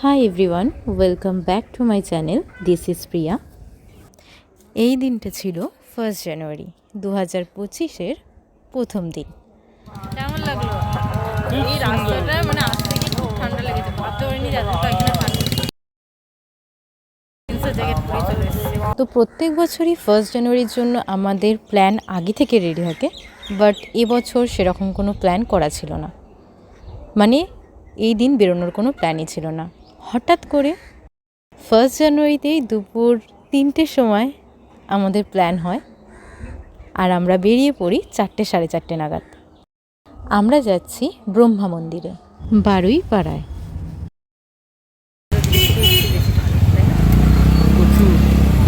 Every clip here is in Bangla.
Hi everyone, welcome back to my channel. This is Priya. এই দিনটা ছিল 1 জানুয়ারি 2025-এর প্রথম দিন। কেমন লাগলো? এই রাস্তাটা মানে আজ থেকে খুব ঠান্ডা লেগেছে, ভাবতে পারিনি যে এতটা এখানে ঠান্ডা। জ্যাকেট পরে চলে এসেছি। তো প্রত্যেক বছরই 1 জানুয়ারির জন্য আমাদের প্ল্যান আগে থেকে রেডি থাকে, বাট এবছর সেরকম কোনো প্ল্যান করা ছিল না। মানে এই দিন বেরোনোর কোনো প্ল্যানই ছিল না। হঠাৎ করে 1 জানুয়ারিতেই দুপুর 3টের সময় আমাদের প্ল্যান হয়, আর আমরা বেরিয়ে পড়ি 4টে সাড়ে 4টে নাগাদ। আমরা যাচ্ছি ব্রহ্মা মন্দিরে, বারুইপাড়ায়।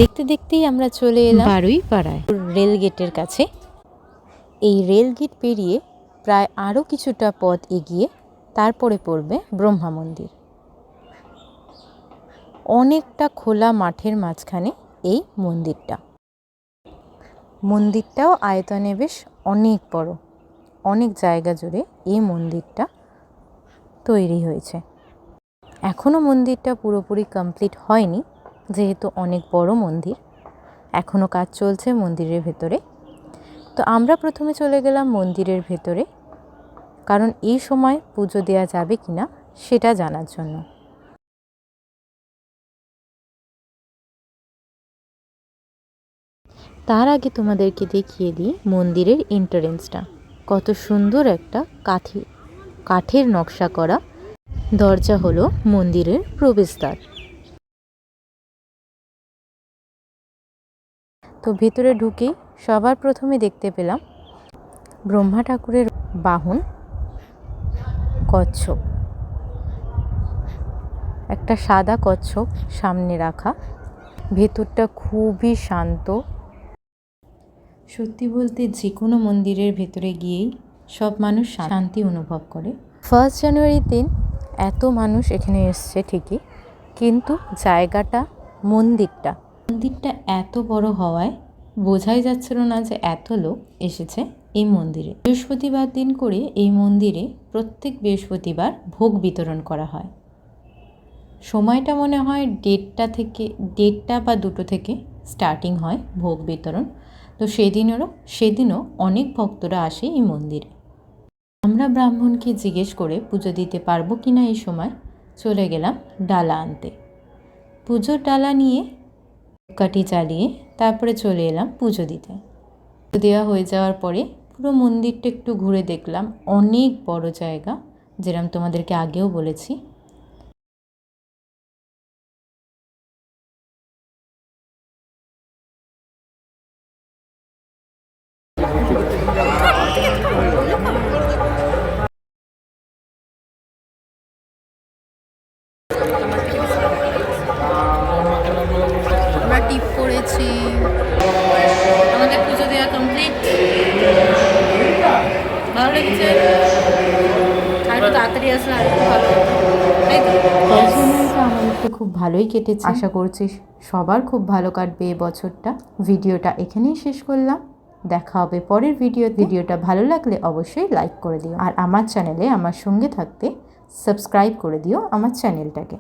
দেখতে দেখতেই আমরা চলে এলাম বারুইপাড়ায় রেল গেটের কাছে। এই রেল গেট পেরিয়ে প্রায় আরও কিছুটা পথ এগিয়ে তারপরে পড়বে ব্রহ্মা মন্দির। অনেকটা খোলা মাঠের মাঝখানে এই মন্দিরটা। মন্দিরটাও আয়তনে বেশ অনেক বড়, অনেক জায়গা জুড়ে এই মন্দিরটা তৈরি হয়েছে। এখনও মন্দিরটা পুরোপুরি কমপ্লিট হয়নি, যেহেতু অনেক বড় মন্দির, এখনও কাজ চলছে মন্দিরের ভেতরে। তো আমরা প্রথমে চলে গেলাম মন্দিরের ভেতরে, কারণ এই সময় পুজো দেওয়া যাবে কিনা সেটা জানার জন্য। তার আগে তোমাদেরকে দেখিয়ে দিই মন্দিরের এন্ট্রান্সটা। কত সুন্দর একটা কাঠের নকশা করা দরজা হলো মন্দিরের প্রবেশদ্বার। তো ভেতরে ঢুকেই সবার প্রথমে দেখতে পেলাম ব্রহ্মা ঠাকুরের বাহন কচ্ছপ। একটা সাদা কচ্ছপ সামনে রাখা। ভেতরটা খুবই শান্ত। সত্যি বলতে যে কোনো মন্দিরের ভেতরে গিয়েই সব মানুষ শান্তি অনুভব করে। 1 জানুয়ারির দিন এত মানুষ এখানে এসছে ঠিকই, কিন্তু জায়গাটা মন্দিরটা এত বড় হওয়ায় বোঝাই যাচ্ছিল না যে এত লোক এসেছে এই মন্দিরে। বৃহস্পতিবার দিন করে এই মন্দিরে প্রত্যেক বৃহস্পতিবার ভোগ বিতরণ করা হয়। সময়টা মনে হয় 1:30 বা 2টো থেকে স্টার্টিং হয় ভোগ বিতরণ। তো সেদিনও অনেক ভক্তরা আসে এই মন্দিরে। আমরা ব্রাহ্মণকে জিজ্ঞেস করে পুজো দিতে পারবো কিনা এই সময় চলে গেলাম ডালা আনতে। পুজোর ডালা নিয়ে ধূপকাঠি জ্বালিয়ে তারপরে চলে এলাম পুজো দিতে। পুজো দেওয়া হয়ে যাওয়ার পরে পুরো মন্দিরটা একটু ঘুরে দেখলাম। অনেক বড় জায়গা, যেরকম তোমাদেরকে আগেও বলেছি। আমরা টিপ করেছি, আমাদের পুজো দেওয়া কমপ্লিট। ভালো লেগেছে, আর একটু তাড়াতাড়ি আসলে আর একটু ভালো হতো, তাই তো? আমাদের তো খুব ভালোই কেটেছে। আশা করছি সবার খুব ভালো কাটবে এই বছরটা। ভিডিওটা এখানেই শেষ করলাম। দেখা হবে পরের ভিডিওটা ভালো লাগলে অবশ্যই লাইক করে দিও, আর আমার চ্যানেলে আমার সঙ্গে থাকতে সাবস্ক্রাইব করে দিও আমার চ্যানেলটাকে।